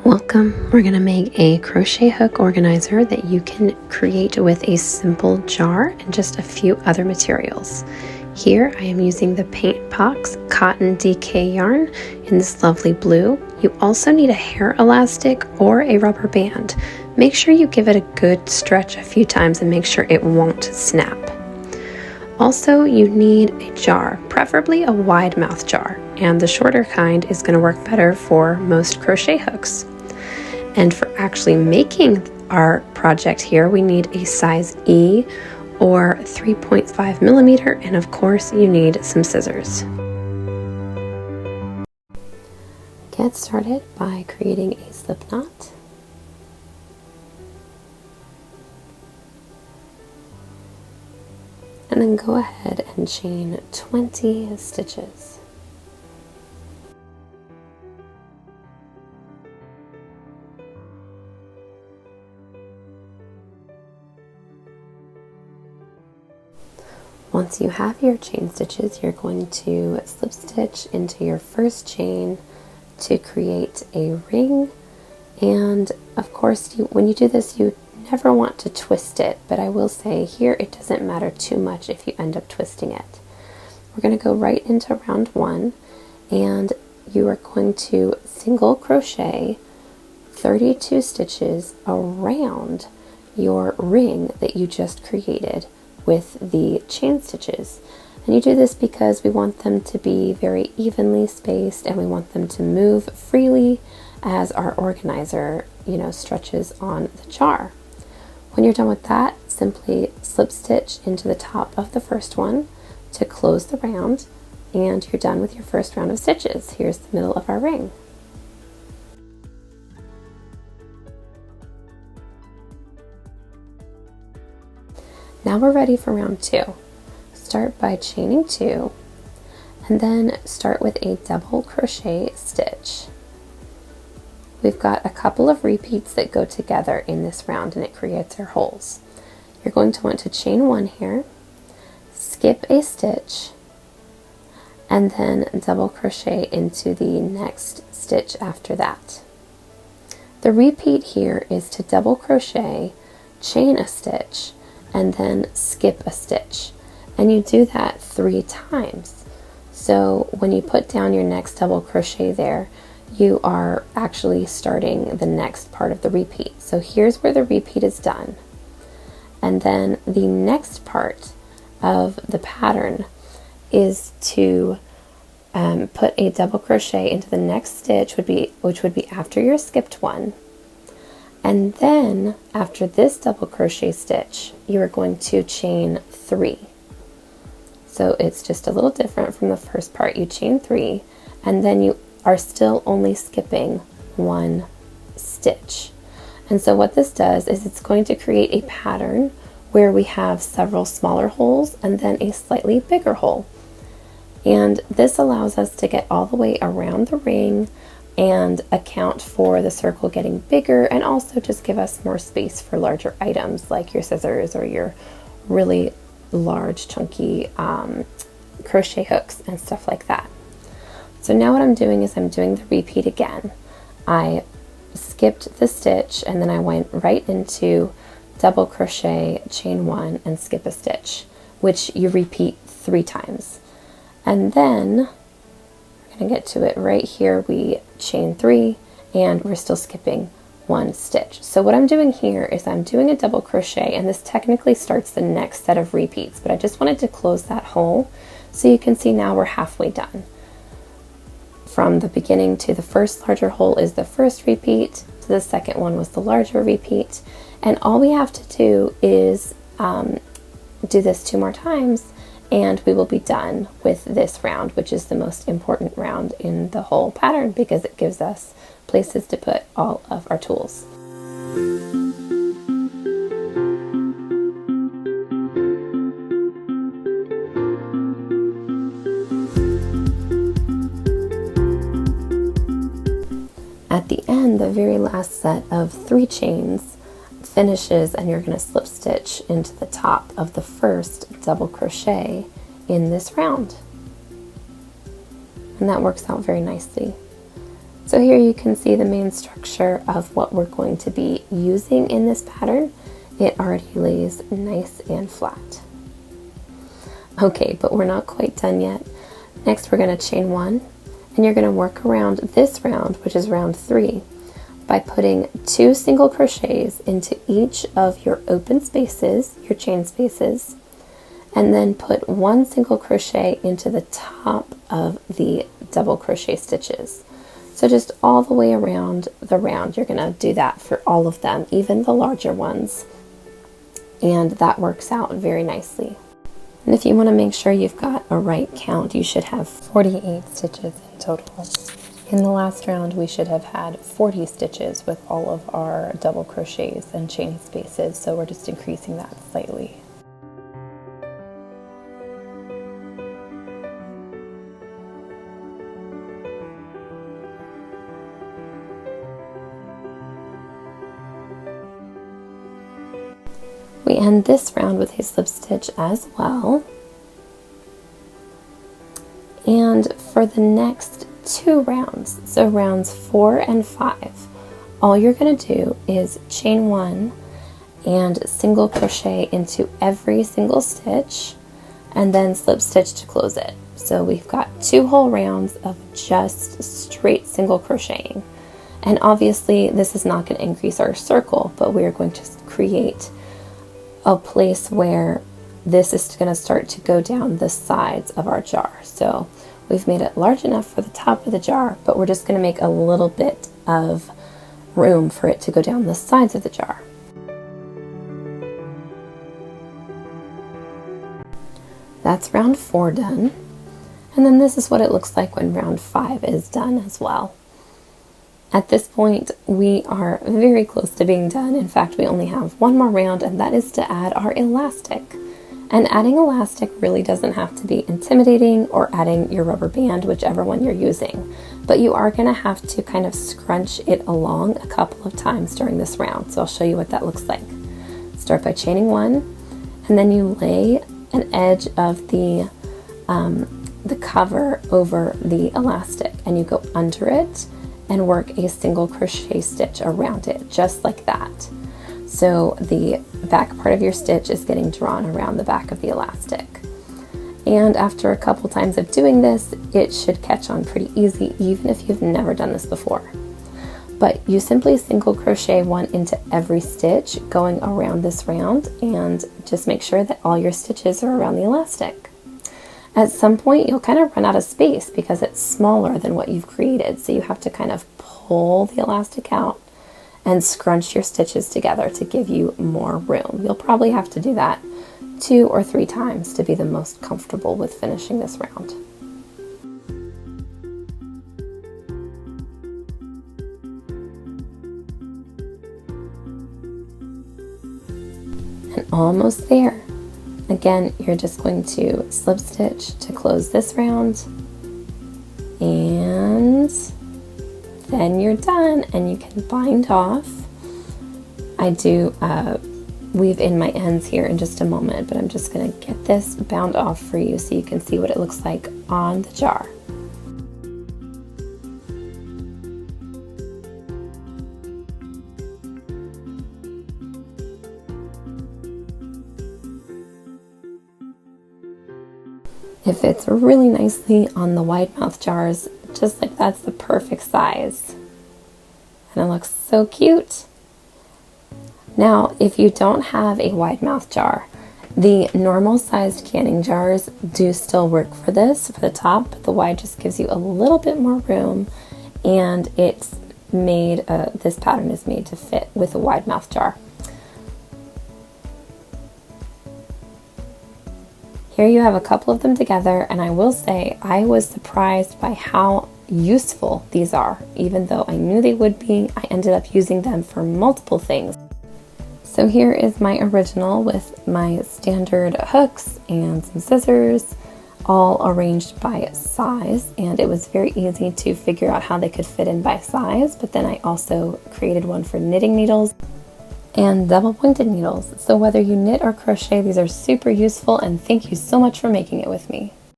Welcome! We're going to make a crochet hook organizer that you can create with a simple jar and just a few other materials. Here I am using the Paint Box Cotton DK yarn in this lovely blue. You also need a hair elastic or a rubber band. Make sure you give it a good stretch a few times and make sure it won't snap. Also, you need a jar, preferably a wide mouth jar, and the shorter kind is going to work better for most crochet hooks. And for actually making our project here, we need a size E or 3.5 millimeter, and of course you need some scissors. Get started by creating a slip knot. And then go ahead and chain 20 stitches. Once you have your chain stitches, you're going to slip stitch into your first chain to create a ring. And of course, when you do this, you never want to twist it, but I will say here it doesn't matter too much if you end up twisting it. We're going to go right into round 1, and you are going to single crochet 32 stitches around your ring that you just created with the chain stitches. And you do this because we want them to be very evenly spaced and we want them to move freely as our organizer, stretches on the jar. When you're done with that, simply slip stitch into the top of the first one to close the round, and you're done with your first round of stitches. Here's the middle of our ring. Now we're ready for round 2. Start by chaining 2 and then start with a double crochet stitch. We've got a couple of repeats that go together in this round and it creates our holes. You're going to want to chain 1 here, skip a stitch, and then double crochet into the next stitch after that. The repeat here is to double crochet, chain a stitch, and then skip a stitch. And you do that 3 times. So when you put down your next double crochet there, you are actually starting the next part of the repeat. So here's where the repeat is done. And then the next part of the pattern is to put a double crochet into the next stitch, which would be after your skipped one. And then after this double crochet stitch, you are going to chain 3. So it's just a little different from the first part. You chain 3 and then you are still only skipping 1 stitch. And so what this does is it's going to create a pattern where we have several smaller holes and then a slightly bigger hole. And this allows us to get all the way around the ring and account for the circle getting bigger, and also just give us more space for larger items like your scissors or your really large chunky crochet hooks and stuff like that. So now what I'm doing is I'm doing the repeat again. I skipped the stitch and then I went right into double crochet, chain 1, and skip a stitch, which you repeat 3 times. And then we're going to get to it right here. We chain 3 and we're still skipping 1 stitch. So what I'm doing here is I'm doing a double crochet, and this technically starts the next set of repeats, but I just wanted to close that hole so you can see now we're halfway done. From the beginning to the first larger hole is the first repeat, to the second one was the larger repeat, and all we have to do is do this 2 more times and we will be done with this round, which is the most important round in the whole pattern because it gives us places to put all of our tools. At the end, the very last set of 3 chains finishes, and you're going to slip stitch into the top of the first double crochet in this round. And that works out very nicely. So here you can see the main structure of what we're going to be using in this pattern. It already lays nice and flat. Okay, but we're not quite done yet. Next we're going to chain 1, and you're going to work around this round, which is round 3, by putting 2 single crochets into each of your open spaces, your chain spaces, and then put 1 single crochet into the top of the double crochet stitches. So just all the way around the round, you're going to do that for all of them, even the larger ones. And that works out very nicely. And if you want to make sure you've got a right count, you should have 48 stitches in total. In the last round, we should have had 40 stitches with all of our double crochets and chain spaces, so we're just increasing that slightly. We end this round with a slip stitch as well. And for the next 2 rounds, so rounds 4 and 5, all you're going to do is chain 1 and single crochet into every single stitch and then slip stitch to close it. So we've got 2 whole rounds of just straight single crocheting. And obviously this is not going to increase our circle, but we're going to create a place where this is going to start to go down the sides of our jar. So we've made it large enough for the top of the jar, but we're just going to make a little bit of room for it to go down the sides of the jar. That's round 4 done. And then this is what it looks like when round 5 is done as well. At this point, we are very close to being done. In fact, we only have 1 more round, and that is to add our elastic. And adding elastic really doesn't have to be intimidating, or adding your rubber band, whichever one you're using. But you are going to have to kind of scrunch it along a couple of times during this round. So I'll show you what that looks like. Start by chaining 1, and then you lay an edge of the cover over the elastic, and you go under it and work a single crochet stitch around it, just like that. So the back part of your stitch is getting drawn around the back of the elastic. And after a couple times of doing this, it should catch on pretty easy, even if you've never done this before. But you simply single crochet 1 into every stitch going around this round, and just make sure that all your stitches are around the elastic. At some point, you'll kind of run out of space because it's smaller than what you've created. So you have to kind of pull the elastic out and scrunch your stitches together to give you more room. You'll probably have to do that 2 or 3 times to be the most comfortable with finishing this round. And almost there. Again, you're just going to slip stitch to close this round, and then you're done and you can bind off. I do weave in my ends here in just a moment, but I'm just going to get this bound off for you so you can see what it looks like on the jar. It fits really nicely on the wide mouth jars, just like that's the perfect size. And it looks so cute. Now, if you don't have a wide mouth jar, the normal sized canning jars do still work for this, for the top, but the wide just gives you a little bit more room, and it's made, this pattern is made to fit with a wide mouth jar. Here you have a couple of them together, and I will say I was surprised by how useful these are. Even though I knew they would be, I ended up using them for multiple things. So here is my original with my standard hooks and some scissors, all arranged by size, and it was very easy to figure out how they could fit in by size. But then I also created one for knitting needles and double pointed needles. So whether you knit or crochet, these are super useful, and thank you so much for making it with me.